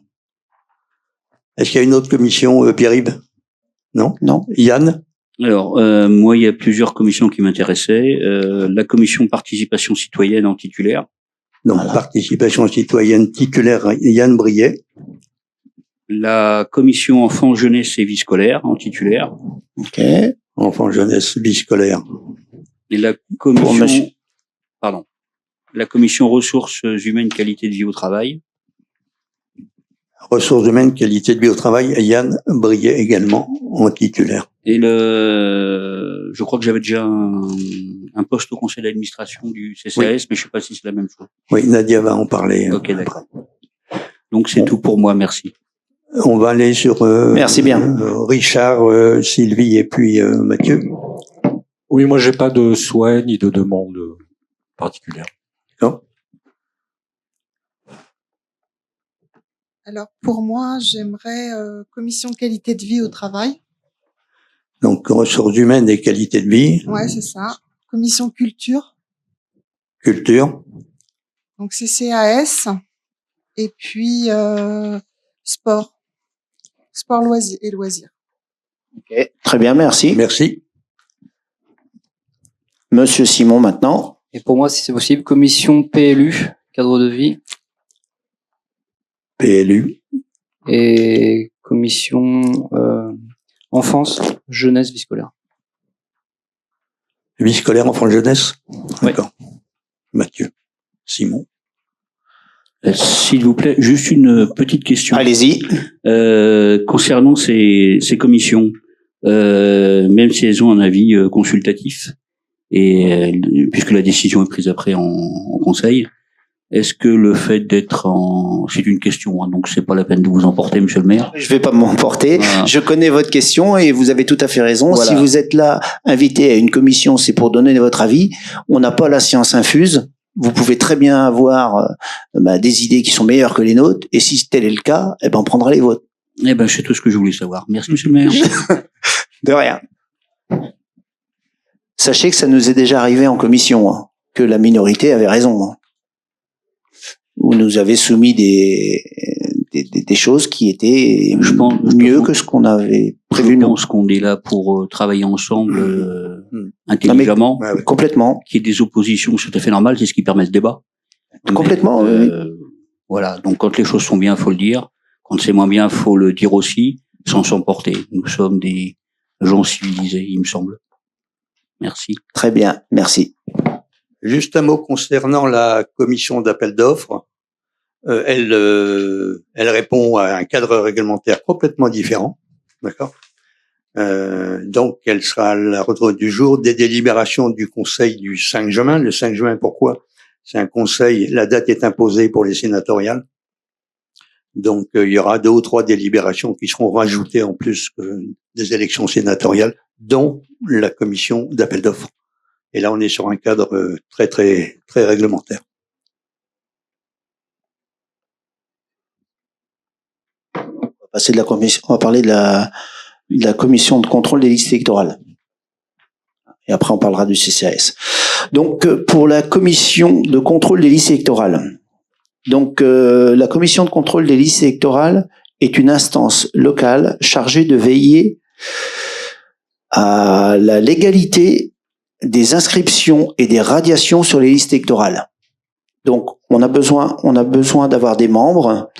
Est-ce qu'il y a une autre commission, Pierre-Yves? Non. Yann? Alors, moi, il y a plusieurs commissions qui m'intéressaient. La commission participation citoyenne en titulaire. Donc Voilà. participation citoyenne titulaire, Yann Briet. La commission enfants, jeunesse et vie scolaire en titulaire. Ok. Enfant, jeunesse, vie scolaire. Et la Pour monsieur. commission, pardon, la commission ressources humaines, qualité de vie au travail. Ressources humaines, qualité de vie au travail, Yann Briet également en titulaire. Et je crois que j'avais déjà un poste au conseil d'administration du CCAS, mais je sais pas si c'est la même chose. Oui, Nadia va en parler. Ok, d'accord. Donc c'est tout pour moi, merci. On va aller sur Merci bien. Richard, Sylvie et puis Mathieu. Oui, moi, j'ai pas de souhait ni de demande particulière. Alors pour moi, j'aimerais commission qualité de vie au travail. Donc ressources humaines et qualité de vie, Ouais, c'est ça. Commission culture, culture, donc CCAS, et puis sport loisirs et loisirs. Ok. Très bien, merci. merci. Monsieur Simon, maintenant. Et pour moi, si c'est possible, commission PLU, cadre de vie, PLU, et commission enfance, jeunesse, vie scolaire. vie scolaire, enfant jeunesse. Ouais. D'accord. Mathieu, Simon. S'il vous plaît, juste une petite question. Allez-y. Concernant ces commissions, même si elles ont un avis consultatif, et puisque la décision est prise après en conseil, est-ce que le fait d'être c'est une question, hein, donc c'est pas la peine de vous emporter, monsieur le maire. Je vais pas m'emporter. Voilà. Je connais votre question et vous avez tout à fait raison. Voilà. Si vous êtes là, invité à une commission, c'est pour donner votre avis. On n'a pas la science infuse. Vous pouvez très bien avoir des idées qui sont meilleures que les nôtres. Et si tel est le cas, eh ben, on prendra les vôtres. Eh ben, c'est tout ce que je voulais savoir. Merci, monsieur le maire. De rien. Sachez que ça nous est déjà arrivé en commission, hein, que la minorité avait raison. Hein. Vous nous avez soumis des choses qui étaient Je pense mieux que ce qu'on avait prévu. Je nous. pense qu'on est là pour travailler ensemble Mmh. intelligemment. Ouais, ouais. Complètement. Qu'il y ait des oppositions, c'est tout à fait normal, c'est ce qui permet ce débat. Complètement, Mais, oui. Voilà, donc quand les choses sont bien, faut le dire. Quand c'est moins bien, faut le dire aussi, sans s'emporter. Nous sommes des gens civilisés, il me semble. Merci. Très bien. Merci. Juste un mot concernant la commission d'appel d'offres. Elle répond à un cadre réglementaire complètement différent, d'accord. Donc, elle sera à l'ordre du jour des délibérations du Conseil du 5 juin. Le 5 juin, pourquoi? C'est un conseil, la date est imposée pour les sénatoriales. Donc, il y aura 2 ou 3 délibérations qui seront rajoutées en plus des élections sénatoriales, dont la commission d'appel d'offres. Et là, on est sur un cadre très, très, très réglementaire. On va passer de la commission. On va parler de la commission de contrôle des listes électorales. Et après, on parlera du CCAS. Donc, pour la commission de contrôle des listes électorales. Donc, la commission de contrôle des listes électorales est une instance locale chargée de veiller à la légalité des inscriptions et des radiations sur les listes électorales. Donc, on a besoin d'avoir des membres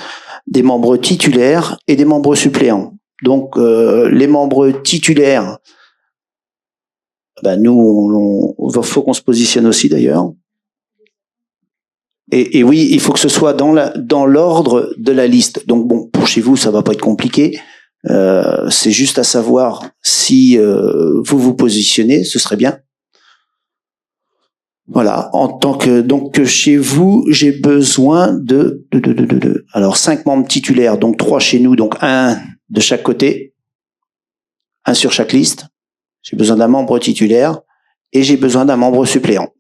titulaires et des membres suppléants. Donc, les membres titulaires, nous, faut qu'on se positionne aussi d'ailleurs. Et oui, il faut que ce soit dans l'ordre de la liste. Donc bon, pour chez vous, ça va pas être compliqué. C'est juste à savoir si vous vous positionnez, ce serait bien. Voilà. En tant que donc chez vous, j'ai besoin de 5 membres titulaires, donc 3 chez nous, donc 1 de chaque côté, 1 sur chaque liste. J'ai besoin d'un membre titulaire et j'ai besoin d'un membre suppléant.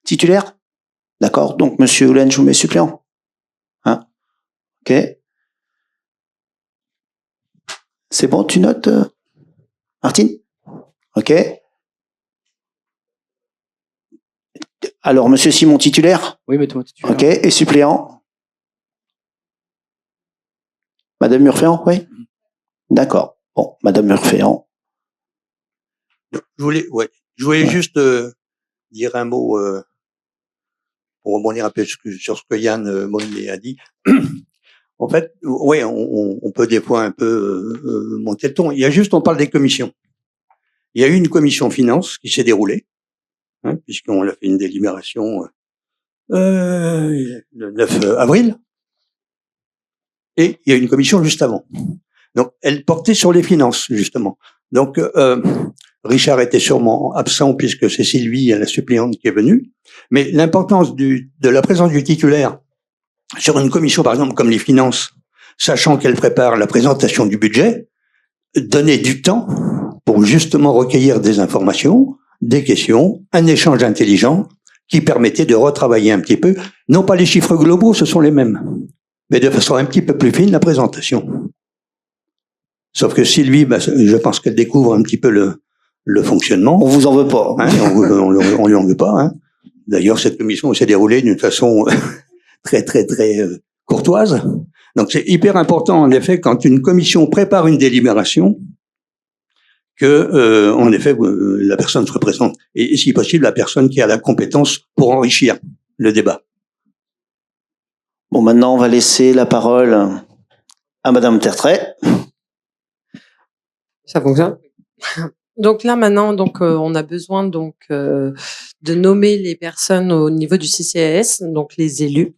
Titulaire? D'accord. Donc, monsieur Houlen, je vous mets suppléant. Hein? Ok. C'est bon, tu notes, Martine? Ok. Alors, monsieur Simon, titulaire? Oui, mettez-moi titulaire. Ok. Et suppléant? Madame Murphéan, oui? D'accord. Bon, Madame Murphéan. Je voulais juste dire un mot pour rebondir un peu sur ce que Yann Monnier a dit. En fait, oui, on peut des fois un peu monter le ton. On parle des commissions. Il y a eu une commission finance qui s'est déroulée, puisqu'on a fait une délibération le 9 avril. Et il y a une commission juste avant. Donc, elle portait sur les finances, justement. Donc, Richard était sûrement absent puisque c'est Sylvie, la suppléante, qui est venue. Mais l'importance de la présence du titulaire sur une commission, par exemple, comme les finances, sachant qu'elle prépare la présentation du budget, donner du temps pour justement recueillir des informations, des questions, un échange intelligent qui permettait de retravailler un petit peu. Non pas les chiffres globaux, ce sont les mêmes, mais de façon un petit peu plus fine, la présentation. Sauf que Sylvie, je pense qu'elle découvre un petit peu le fonctionnement. On vous en veut pas. Hein, on lui en veut pas. Hein. D'ailleurs, cette commission s'est déroulée d'une façon très courtoise. Donc, c'est hyper important, en effet, quand une commission prépare une délibération, que, en effet, la personne se représente. Et si possible, la personne qui a la compétence pour enrichir le débat. Bon, maintenant, on va laisser la parole à Madame Tertrais. Ça fonctionne. Donc là maintenant, on a besoin de nommer les personnes au niveau du CCAS, donc les élus.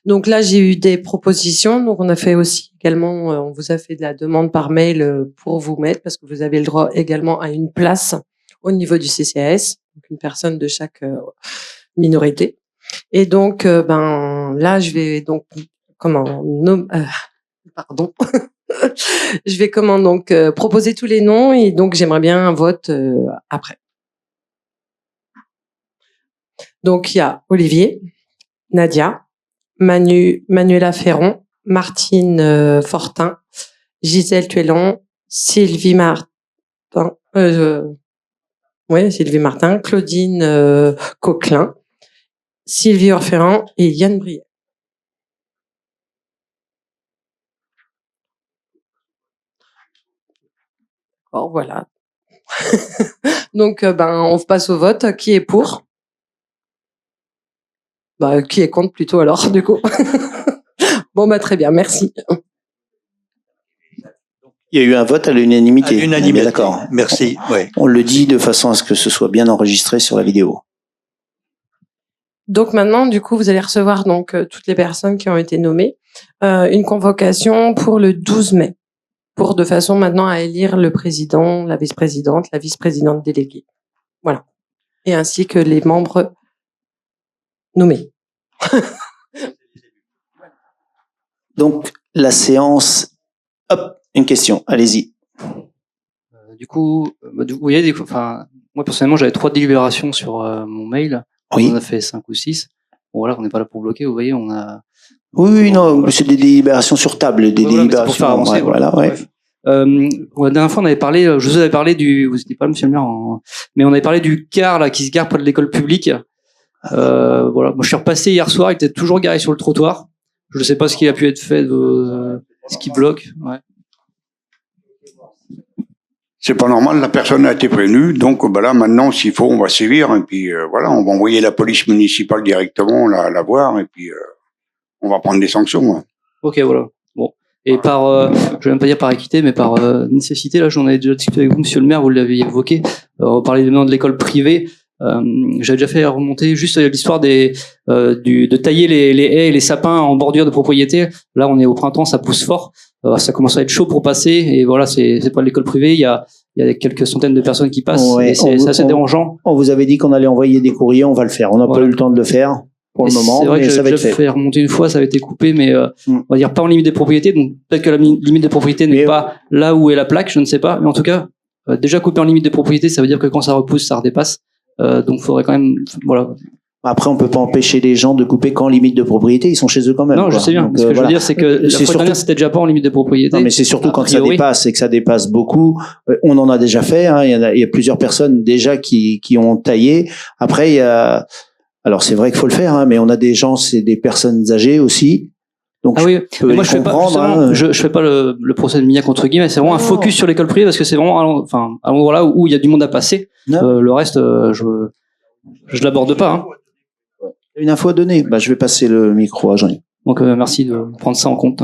Donc là, j'ai eu des propositions. Donc on a fait aussi également, on vous a fait de la demande par mail pour vous mettre parce que vous avez le droit également à une place au niveau du CCAS, donc une personne de chaque minorité. Et donc là, je vais donc je vais proposer tous les noms et donc j'aimerais bien un vote après. Donc il y a Olivier, Nadia, Manuela Ferron, Martine Fortin, Gisèle Tuellon, Sylvie Martin, Claudine Coquelin, Sylvie Orphéran et Yann Briet. Oh, voilà. Donc, on passe au vote. Qui est pour? Qui est contre plutôt alors, du coup. Bon, très bien, merci. Il y a eu un vote à l'unanimité. À l'unanimité, d'accord. Merci. Ouais. On le dit de façon à ce que ce soit bien enregistré sur la vidéo. Donc maintenant, du coup, vous allez recevoir toutes les personnes qui ont été nommées. Une convocation pour le 12 mai. De façon maintenant à élire le président, la vice-présidente déléguée. Voilà. Et ainsi que les membres nommés. Donc, la séance... Hop, une question, allez-y. Du coup, vous voyez, moi personnellement, j'avais 3 délibérations sur mon mail. Oui. On en a fait 5 ou 6. Bon, voilà, on n'est pas là pour bloquer, vous voyez, on a Oui, non, c'est des délibérations sur table, des Voilà, mais c'est délibérations. pour faire avancer, ouais, voilà, ouais. Bref. La dernière fois, on avait parlé, je vous avais parlé vous n'étiez pas, monsieur le maire, mais on avait parlé du car, là, qui se gare près de l'école publique. Voilà. Moi, je suis repassé hier soir, il était toujours garé sur le trottoir. Je ne sais pas ce qui a pu être fait, ce qui bloque. Ouais. C'est pas normal, la personne a été prévenue, donc bah là maintenant s'il faut on va sévir et puis voilà, on va envoyer la police municipale directement la voir et puis on va prendre des sanctions. Ouais. Ok, voilà. Bon. Et je vais même pas dire par équité, mais par nécessité, là j'en avais déjà discuté avec vous, monsieur le maire, vous l'aviez évoqué, on parlait maintenant de l'école privée. J'avais déjà fait remonter juste l'histoire de tailler les haies et les sapins en bordure de propriété. Là, on est au printemps, ça pousse fort. Ça commence à être chaud pour passer. Et voilà, c'est pas de l'école privée. Il y a quelques centaines de personnes qui passent. Ouais, et c'est assez dérangeant. On vous avait dit qu'on allait envoyer des courriers, on va le faire. On n'a pas eu le temps de le faire pour le moment, c'est vrai mais que ça va j'ai être déjà fait. fait remonter une fois, ça avait été coupé, mais on va dire pas en limite des propriétés. Donc peut-être que la limite des propriétés n'est pas là où est la plaque, je ne sais pas. Mais en tout cas, déjà coupé en limite des propriétés, ça veut dire que quand ça repousse, ça redépasse. Donc, il faudrait quand même, voilà. Après, on peut pas empêcher les gens de couper qu'en limite de propriété. Ils sont chez eux quand même. Non, quoi. je sais bien. Donc, Ce que je voilà. veux dire, c'est que la fois dernière, c'était déjà pas en limite de propriété. Non, mais c'est surtout quand ça priori. dépasse et que ça dépasse beaucoup. On en a déjà fait. Hein. Il y a plusieurs personnes déjà qui ont taillé. Après, il y a. Alors, c'est vrai qu'il faut le faire, hein, mais on a des gens, c'est des personnes âgées aussi. Donc, ah oui, mais moi je fais pas, je fais pas le procès de Mignac entre guillemets, c'est vraiment un focus sur l'école privée parce que c'est vraiment à l'endroit là où il y a du monde à passer. Le reste, je l'aborde pas. Hein. Une info à donner. Bah, je vais passer le micro à Jean-Yves. Donc merci de prendre ça en compte.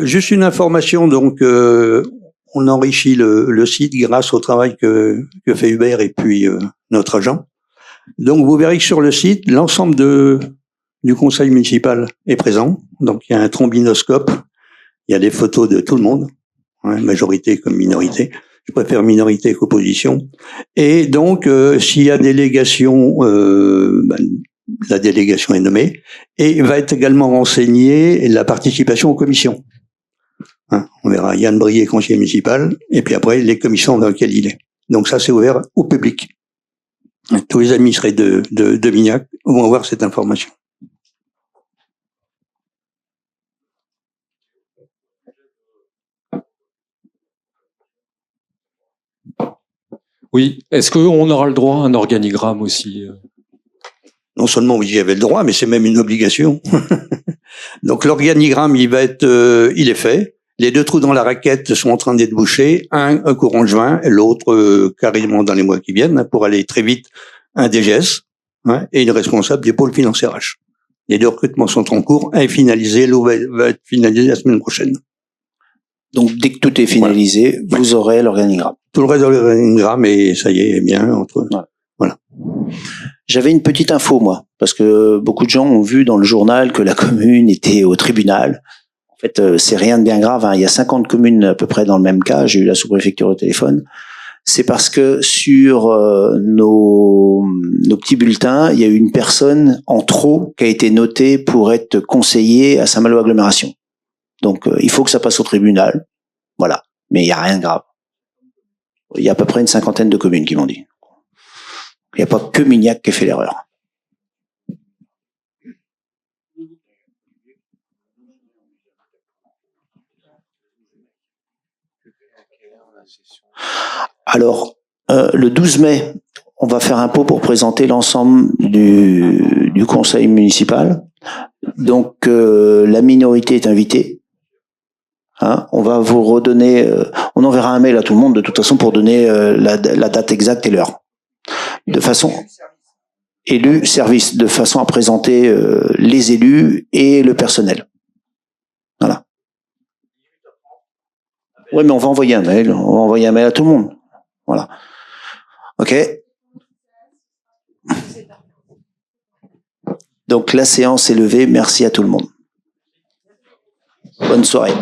Juste une information, donc on enrichit le site grâce au travail que fait Hubert et puis notre agent. Donc vous verrez que sur le site, l'ensemble du conseil municipal est présent. Donc il y a un trombinoscope, il y a des photos de tout le monde, hein, majorité comme minorité. Je préfère minorité qu'opposition. Et donc s'il y a délégation, la délégation est nommée et va être également renseignée la participation aux commissions. Hein, on verra Yann Brier, conseiller municipal, et puis après les commissions dans lesquelles il est. Donc ça c'est ouvert au public. Tous les administrés de Mignac vont avoir cette information. Oui. Est-ce qu'on aura le droit à un organigramme aussi? Non seulement vous y avez le droit, mais c'est même une obligation. Donc l'organigramme, il est fait. Les deux trous dans la raquette sont en train d'être bouchés. Un courant juin, l'autre carrément dans les mois qui viennent, pour aller très vite, un DGS, hein, et une responsable des pôles financiers RH. Les deux recrutements sont en cours. Un est finalisé, l'autre va être finalisé la semaine prochaine. Donc dès que tout est finalisé, vous aurez l'organigramme. Tout le reste de l'organigramme, et ça y est bien entre. Voilà. J'avais une petite info, moi, parce que beaucoup de gens ont vu dans le journal que la commune était au tribunal. En fait, c'est rien de bien grave. Hein. Il y a 50 communes à peu près dans le même cas. J'ai eu la sous-préfecture au téléphone. C'est parce que sur nos petits bulletins, il y a eu une personne en trop qui a été notée pour être conseillée à Saint-Malo Agglomération. Donc, il faut que ça passe au tribunal. Voilà. Mais il n'y a rien de grave. Il y a à peu près une 50aine de communes qui m'ont dit. Il n'y a pas que Mignac qui a fait l'erreur. Alors, le 12 mai, on va faire un pot pour présenter l'ensemble du conseil municipal. Donc, la minorité est invitée. Hein, on va vous redonner, on enverra un mail à tout le monde de toute façon pour donner la date exacte et l'heure. De façon élu service, de façon à présenter les élus et le personnel. Voilà. Oui, mais on va envoyer un mail. On va envoyer un mail à tout le monde. Voilà. Ok. Donc la séance est levée. Merci à tout le monde. Bonne soirée.